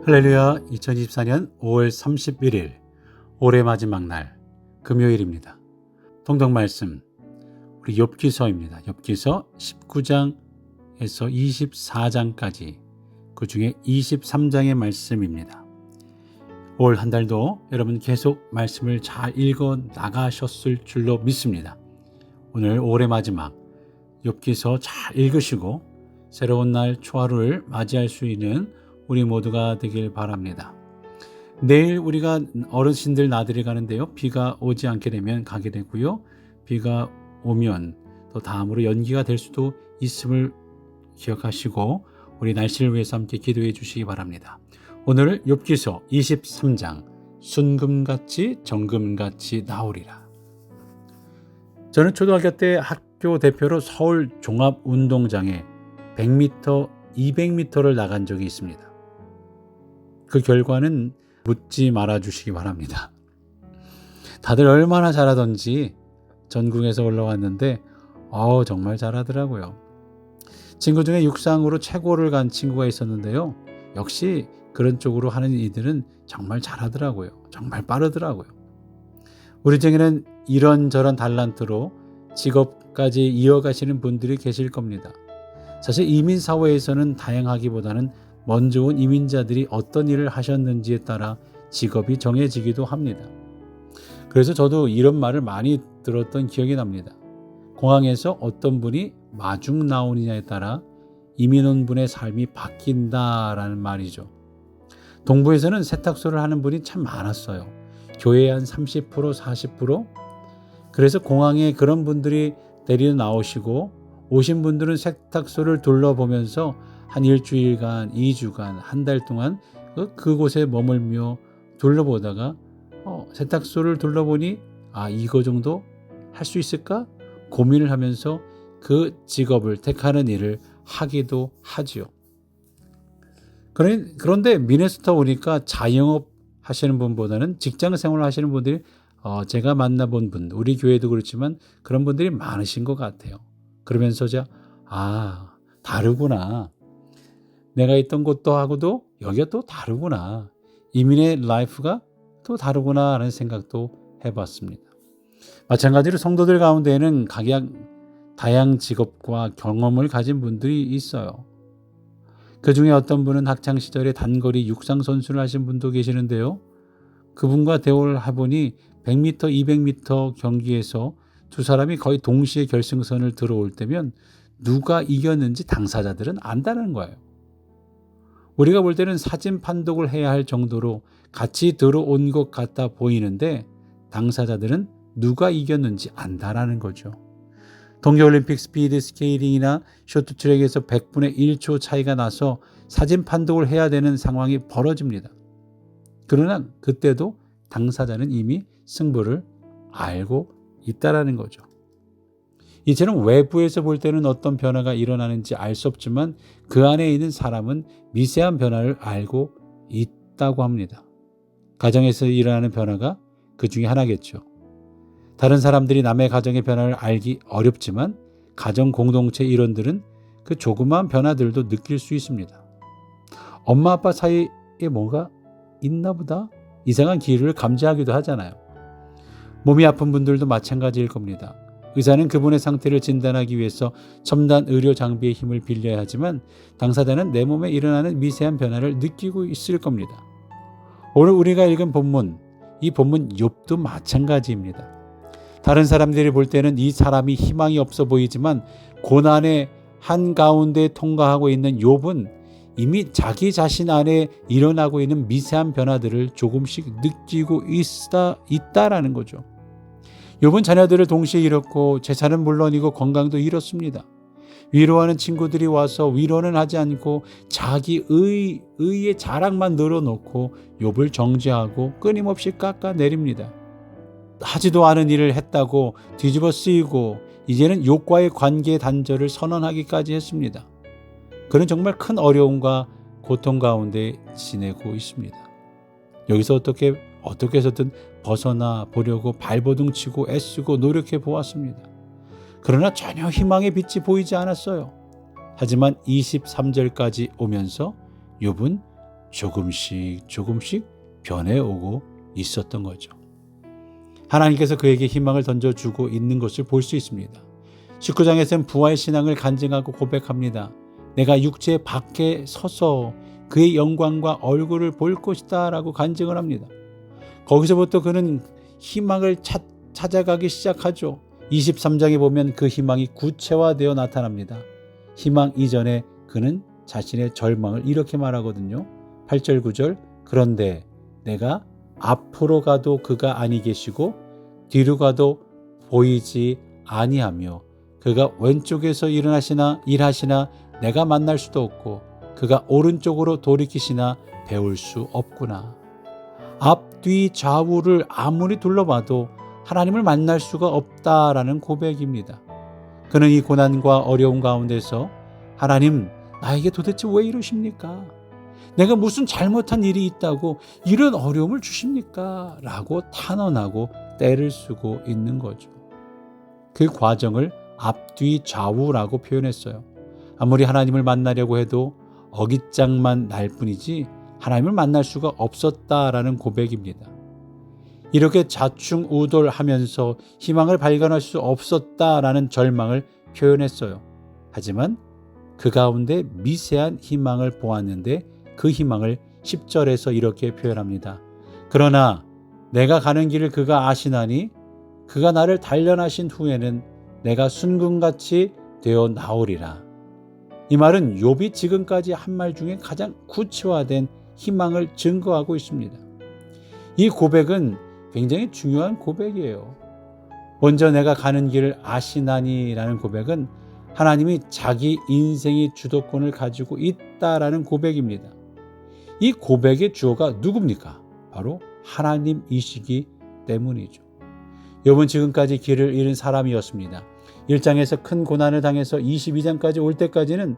할렐루야. 2024년 5월 31일 올해 마지막 날 금요일입니다. 통독 말씀 우리 욥기서입니다. 욥기서 19장에서 24장까지 그 중에 23장의 말씀입니다. 올 한 달도 여러분 계속 말씀을 잘 읽어 나가셨을 줄로 믿습니다. 오늘 올해 마지막 욥기서 잘 읽으시고 새로운 날 초하루를 맞이할 수 있는 우리 모두가 되길 바랍니다. 내일 우리가 어르신들 나들이 가는데요. 비가 오지 않게 되면 가게 되고요. 비가 오면 또 다음으로 연기가 될 수도 있음을 기억하시고 우리 날씨를 위해서 함께 기도해 주시기 바랍니다. 오늘 욥기서 23장 순금같이 정금같이 나오리라. 저는 초등학교 때 학교 대표로 서울 종합운동장에 100m, 200m를 나간 적이 있습니다. 그 결과는 묻지 말아 주시기 바랍니다. 다들 얼마나 잘하던지 전국에서 올라왔는데 정말 잘하더라고요. 친구 중에 육상으로 최고를 간 친구가 있었는데요. 역시 그런 쪽으로 하는 이들은 정말 잘하더라고요. 정말 빠르더라고요. 우리 중에는 이런저런 달란트로 직업까지 이어가시는 분들이 계실 겁니다. 사실 이민사회에서는 다양하기보다는 먼저 온 이민자들이 어떤 일을 하셨는지에 따라 직업이 정해지기도 합니다. 그래서 저도 이런 말을 많이 들었던 기억이 납니다. 공항에서 어떤 분이 마중 나오느냐에 따라 이민 온 분의 삶이 바뀐다라는 말이죠. 동부에서는 세탁소를 하는 분이 참 많았어요. 교회의 한 30%, 40%. 그래서 공항에 그런 분들이 데리러 나오시고 오신 분들은 세탁소를 둘러보면서 한 일주일간, 2주간, 한 달 동안 그곳에 머물며 둘러보다가 세탁소를 둘러보니 이거 정도 할 수 있을까? 고민을 하면서 그 직업을 택하는 일을 하기도 하지요. 그런데 미네소타 오니까 자영업 하시는 분보다는 직장 생활을 하시는 분들이 제가 만나본 분, 우리 교회도 그렇지만 그런 분들이 많으신 것 같아요. 그러면서 다르구나. 내가 있던 곳도 하고도 여기가 또 다르구나. 이민의 라이프가 또 다르구나 하는 생각도 해봤습니다. 마찬가지로 성도들 가운데에는 각양 다양한 직업과 경험을 가진 분들이 있어요. 그 중에 어떤 분은 학창시절에 단거리 육상선수를 하신 분도 계시는데요. 그분과 대화를 해보니 100m, 200m 경기에서 두 사람이 거의 동시에 결승선을 들어올 때면 누가 이겼는지 당사자들은 안다는 거예요. 우리가 볼 때는 사진 판독을 해야 할 정도로 같이 들어온 것 같아 보이는데 당사자들은 누가 이겼는지 안다라는 거죠. 동계올림픽 스피드 스케이팅이나 쇼트트랙에서 100분의 1초 차이가 나서 사진 판독을 해야 되는 상황이 벌어집니다. 그러나 그때도 당사자는 이미 승부를 알고 있다라는 거죠. 이처럼 외부에서 볼 때는 어떤 변화가 일어나는지 알 수 없지만 그 안에 있는 사람은 미세한 변화를 알고 있다고 합니다. 가정에서 일어나는 변화가 그 중에 하나겠죠. 다른 사람들이 남의 가정의 변화를 알기 어렵지만 가정 공동체 일원들은 그 조그마한 변화들도 느낄 수 있습니다. 엄마 아빠 사이에 뭔가 있나 보다? 이상한 기류를 감지하기도 하잖아요. 몸이 아픈 분들도 마찬가지일 겁니다. 의사는 그분의 상태를 진단하기 위해서 첨단 의료 장비의 힘을 빌려야 하지만 당사자는 내 몸에 일어나는 미세한 변화를 느끼고 있을 겁니다. 오늘 우리가 읽은 본문, 이 본문 욥도 마찬가지입니다. 다른 사람들이 볼 때는 이 사람이 희망이 없어 보이지만 고난의 한가운데 통과하고 있는 욥은 이미 자기 자신 안에 일어나고 있는 미세한 변화들을 조금씩 느끼고 있다라는 거죠. 욥은 자녀들을 동시에 잃었고 재산은 물론이고 건강도 잃었습니다. 위로하는 친구들이 와서 위로는 하지 않고 자기 의의 자랑만 늘어놓고 욥을 정죄하고 끊임없이 깎아내립니다. 하지도 않은 일을 했다고 뒤집어 쓰이고 이제는 욥과의 관계 단절을 선언하기까지 했습니다. 그는 정말 큰 어려움과 고통 가운데 지내고 있습니다. 여기서 어떻게 해서든 벗어나 보려고 발버둥치고 애쓰고 노력해 보았습니다. 그러나 전혀 희망의 빛이 보이지 않았어요. 하지만 23절까지 오면서 욥은 조금씩 변해오고 있었던 거죠. 하나님께서 그에게 희망을 던져주고 있는 것을 볼 수 있습니다. 19장에서는 부활 신앙을 간증하고 고백합니다. 내가 육체 밖에 서서 그의 영광과 얼굴을 볼 것이다 라고 간증을 합니다. 거기서부터 그는 희망을 찾아가기 시작하죠. 23장에 보면 그 희망이 구체화되어 나타납니다. 희망 이전에 그는 자신의 절망을 이렇게 말하거든요. 8절 9절 그런데 내가 앞으로 가도 그가 아니 계시고 뒤로 가도 보이지 아니하며 그가 왼쪽에서 일하시나 내가 만날 수도 없고 그가 오른쪽으로 돌이키시나 배울 수 없구나. 앞뒤 좌우를 아무리 둘러봐도 하나님을 만날 수가 없다라는 고백입니다. 그는 이 고난과 어려움 가운데서 하나님 나에게 도대체 왜 이러십니까? 내가 무슨 잘못한 일이 있다고 이런 어려움을 주십니까? 라고 탄원하고 떼를 쓰고 있는 거죠. 그 과정을 앞뒤 좌우라고 표현했어요. 아무리 하나님을 만나려고 해도 어깃장만 날 뿐이지 하나님을 만날 수가 없었다라는 고백입니다. 이렇게 좌충우돌하면서 희망을 발견할 수 없었다라는 절망을 표현했어요. 하지만 그 가운데 미세한 희망을 보았는데 그 희망을 10절에서 이렇게 표현합니다. 그러나 내가 가는 길을 그가 아시나니 그가 나를 단련하신 후에는 내가 순금같이 되어 나오리라. 이 말은 욥이 지금까지 한 말 중에 가장 구체화된 희망을 증거하고 있습니다. 이 고백은 굉장히 중요한 고백이에요. 먼저 내가 가는 길을 아시나니라는 고백은 하나님이 자기 인생의 주도권을 가지고 있다라는 고백입니다. 이 고백의 주어가 누굽니까? 바로 하나님이시기 때문이죠. 욥은 지금까지 길을 잃은 사람이었습니다. 1장에서 큰 고난을 당해서 22장까지 올 때까지는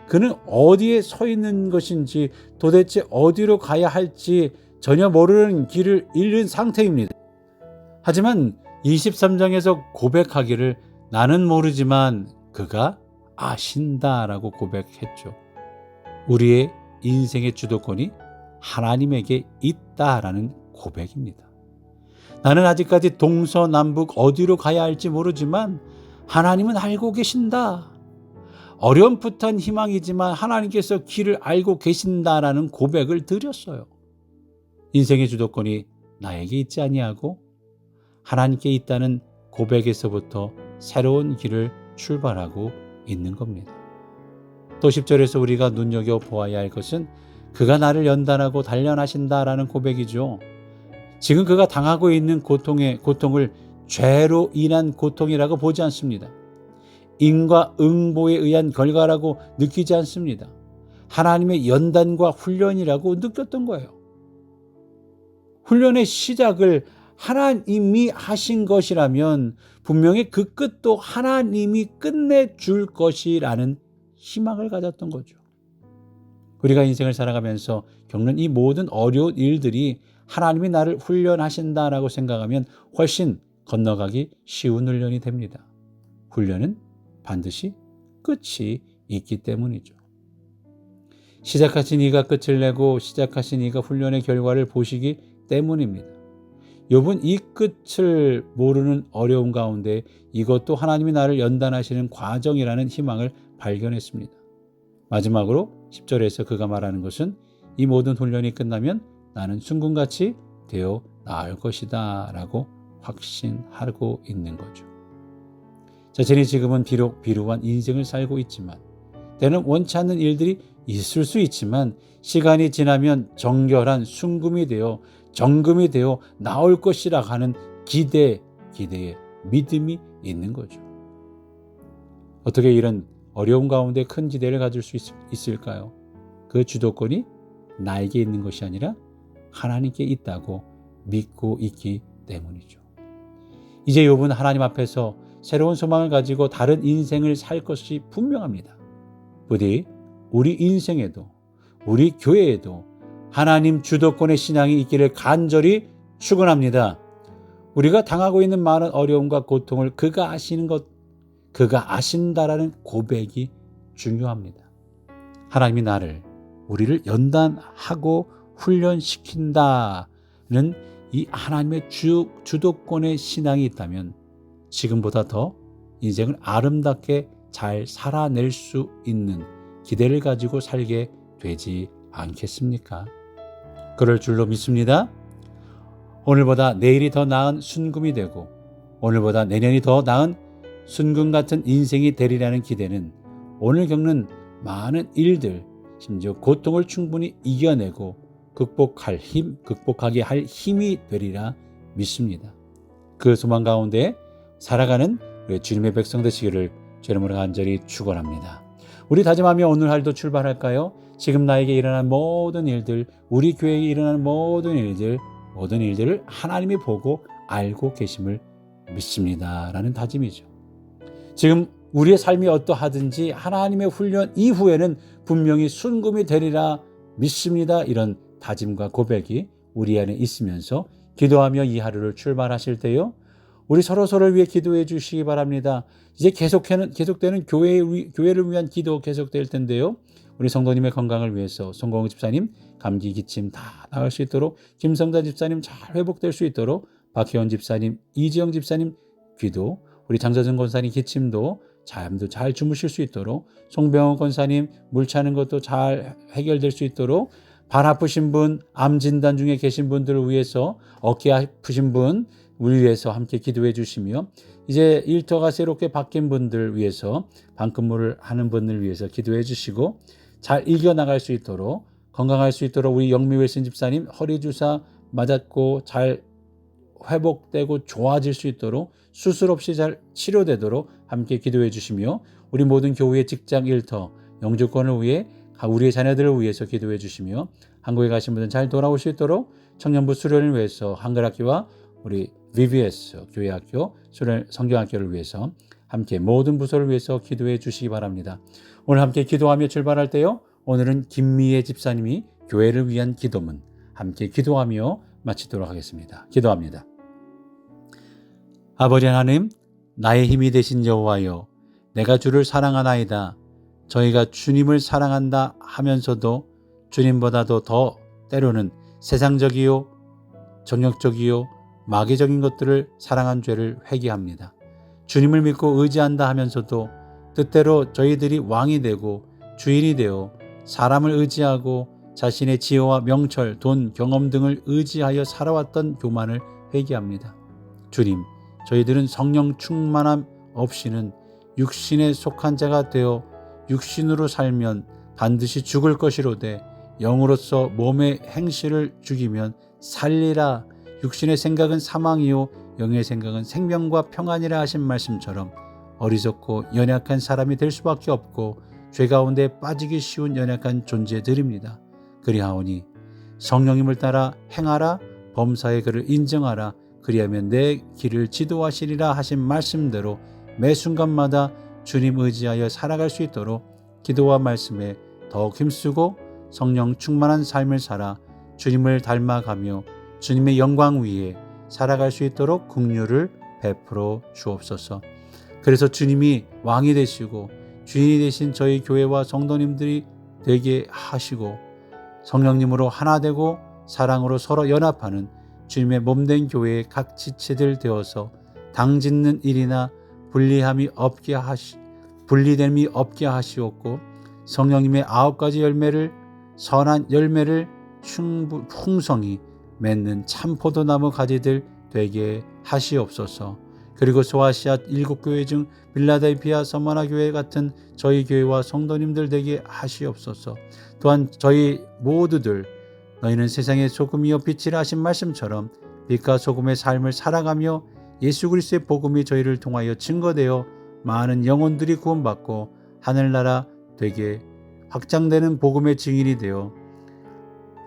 그는 어디에 서 있는 것인지 도대체 어디로 가야 할지 전혀 모르는 길을 잃은 상태입니다. 하지만 23장에서 고백하기를 나는 모르지만 그가 아신다라고 고백했죠. 우리의 인생의 주도권이 하나님에게 있다라는 고백입니다. 나는 아직까지 동서남북 어디로 가야 할지 모르지만 하나님은 알고 계신다. 어렴풋한 희망이지만 하나님께서 길을 알고 계신다라는 고백을 드렸어요. 인생의 주도권이 나에게 있지 아니하고 하나님께 있다는 고백에서부터 새로운 길을 출발하고 있는 겁니다. 또 10절에서 우리가 눈여겨보아야 할 것은 그가 나를 연단하고 단련하신다라는 고백이죠. 지금 그가 당하고 있는 고통을 죄로 인한 고통이라고 보지 않습니다. 인과응보에 의한 결과라고 느끼지 않습니다. 하나님의 연단과 훈련이라고 느꼈던 거예요. 훈련의 시작을 하나님이 하신 것이라면 분명히 그 끝도 하나님이 끝내줄 것이라는 희망을 가졌던 거죠. 우리가 인생을 살아가면서 겪는 이 모든 어려운 일들이 하나님이 나를 훈련하신다라고 생각하면 훨씬 건너가기 쉬운 훈련이 됩니다. 훈련은 반드시 끝이 있기 때문이죠. 시작하신 이가 끝을 내고 시작하신 이가 훈련의 결과를 보시기 때문입니다. 욥은 이 끝을 모르는 어려움 가운데 이것도 하나님이 나를 연단하시는 과정이라는 희망을 발견했습니다. 마지막으로 10절에서 그가 말하는 것은 이 모든 훈련이 끝나면 나는 순금같이 되어 나을 것이다 라고 확신하고 있는 거죠. 자신이 지금은 비록 비루한 인생을 살고 있지만 때는 원치 않는 일들이 있을 수 있지만 시간이 지나면 정결한 순금이 되어 정금이 되어 나올 것이라 하는 기대에 믿음이 있는 거죠. 어떻게 이런 어려운 가운데 큰 기대를 가질 수 있을까요? 그 주도권이 나에게 있는 것이 아니라 하나님께 있다고 믿고 있기 때문이죠. 이제 욥은 하나님 앞에서 새로운 소망을 가지고 다른 인생을 살 것이 분명합니다. 부디 우리 인생에도 우리 교회에도 하나님 주도권의 신앙이 있기를 간절히 축원합니다. 우리가 당하고 있는 많은 어려움과 고통을 그가 아시는 것, 그가 아신다라는 고백이 중요합니다. 하나님이 나를 우리를 연단하고 훈련시킨다는 이 하나님의 주도권의 신앙이 있다면 지금보다 더 인생을 아름답게 잘 살아낼 수 있는 기대를 가지고 살게 되지 않겠습니까? 그럴 줄로 믿습니다. 오늘보다 내일이 더 나은 순금이 되고 오늘보다 내년이 더 나은 순금 같은 인생이 되리라는 기대는 오늘 겪는 많은 일들, 심지어 고통을 충분히 이겨내고 극복하게 할 힘이 되리라 믿습니다. 그 소망 가운데 살아가는 우리 주님의 백성 되시기를 주님으로 간절히 축원합니다. 우리 다짐하며 오늘 하루도 출발할까요? 지금 나에게 일어난 모든 일들, 우리 교회에 일어난 모든 일들을 하나님이 보고 알고 계심을 믿습니다. 라는 다짐이죠. 지금 우리의 삶이 어떠하든지 하나님의 훈련 이후에는 분명히 순금이 되리라 믿습니다. 이런 다짐과 고백이 우리 안에 있으면서 기도하며 이 하루를 출발하실 때요. 우리 서로를 위해 기도해 주시기 바랍니다. 이제 계속되는 교회를 위한 기도 계속될 텐데요. 우리 성도님의 건강을 위해서 송공우 집사님 감기 기침 다 나을 수 있도록, 김성자 집사님 잘 회복될 수 있도록, 박혜원 집사님, 이지영 집사님 기도, 우리 장서준 권사님 기침도 잠도 잘 주무실 수 있도록, 송병호 권사님 물 차는 것도 잘 해결될 수 있도록, 발 아프신 분, 암 진단 중에 계신 분들을 위해서, 어깨 아프신 분 우리 위해서 함께 기도해 주시며, 이제 일터가 새롭게 바뀐 분들 위해서, 방근무를 하는 분들 위해서 기도해 주시고, 잘 이겨나갈 수 있도록, 건강할 수 있도록 우리 영미wilson 집사님 허리 주사 맞았고 잘 회복되고 좋아질 수 있도록, 수술 없이 잘 치료되도록 함께 기도해 주시며, 우리 모든 교회의 직장 일터 영주권을 위해 우리의 자녀들을 위해서 기도해 주시며, 한국에 가신 분들은 잘 돌아올 수 있도록 청년부 수련을 위해서 한글학교와 우리 VBS 교회학교 성경학교를 위해서 함께 모든 부서를 위해서 기도해 주시기 바랍니다. 오늘 함께 기도하며 출발할 때요. 오늘은 김미애 집사님이 교회를 위한 기도문 함께 기도하며 마치도록 하겠습니다. 기도합니다. 아버지 하나님, 나의 힘이 되신 여호와여, 내가 주를 사랑하나이다. 저희가 주님을 사랑한다 하면서도 주님보다도 더 때로는 세상적이요, 정욕적이요, 마귀적인 것들을 사랑한 죄를 회개합니다. 주님을 믿고 의지한다 하면서도 뜻대로 저희들이 왕이 되고 주인이 되어 사람을 의지하고 자신의 지혜와 명철, 돈, 경험 등을 의지하여 살아왔던 교만을 회개합니다. 주님, 저희들은 성령 충만함 없이는 육신에 속한 자가 되어 육신으로 살면 반드시 죽을 것이로되 영으로서 몸의 행실을 죽이면 살리라. 육신의 생각은 사망이요 영의 생각은 생명과 평안이라 하신 말씀처럼 어리석고 연약한 사람이 될 수밖에 없고 죄 가운데 빠지기 쉬운 연약한 존재들입니다. 그리하오니 성령님을 따라 행하라. 범사의 그를 인정하라. 그리하면 내 길을 지도하시리라 하신 말씀대로 매 순간마다 주님 의지하여 살아갈 수 있도록 기도와 말씀에 더욱 힘쓰고 성령 충만한 삶을 살아 주님을 닮아가며 주님의 영광 위에 살아갈 수 있도록 긍휼을 베풀어 주옵소서. 그래서 주님이 왕이 되시고 주인이 되신 저희 교회와 성도님들이 되게 하시고 성령님으로 하나 되고 사랑으로 서로 연합하는 주님의 몸된 교회의 각 지체들 되어서 당짓는 일이나 분리됨이 없게 하시옵고 성령님의 9가지 열매를 선한 열매를 풍성히 맺는 참 포도나무 가지들 되게 하시옵소서. 그리고 소아시아 7교회 중 빌라델피아 서머나 교회 같은 저희 교회와 성도님들 되게 하시옵소서. 또한 저희 모두들 너희는 세상의 소금이요 빛이라 하신 말씀처럼 빛과 소금의 삶을 살아가며 예수 그리스도의 복음이 저희를 통하여 증거되어 많은 영혼들이 구원받고 하늘나라 되게 확장되는 복음의 증인이 되어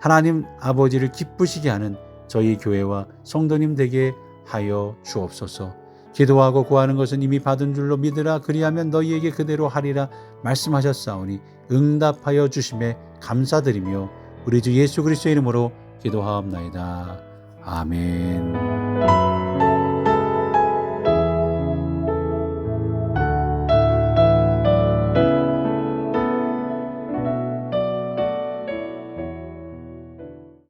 하나님 아버지를 기쁘시게 하는 저희 교회와 성도님 되게 하여 주옵소서. 기도하고 구하는 것은 이미 받은 줄로 믿으라. 그리하면 너희에게 그대로 하리라 말씀하셨사오니 응답하여 주심에 감사드리며 우리 주 예수 그리스도의 이름으로 기도하옵나이다. 아멘.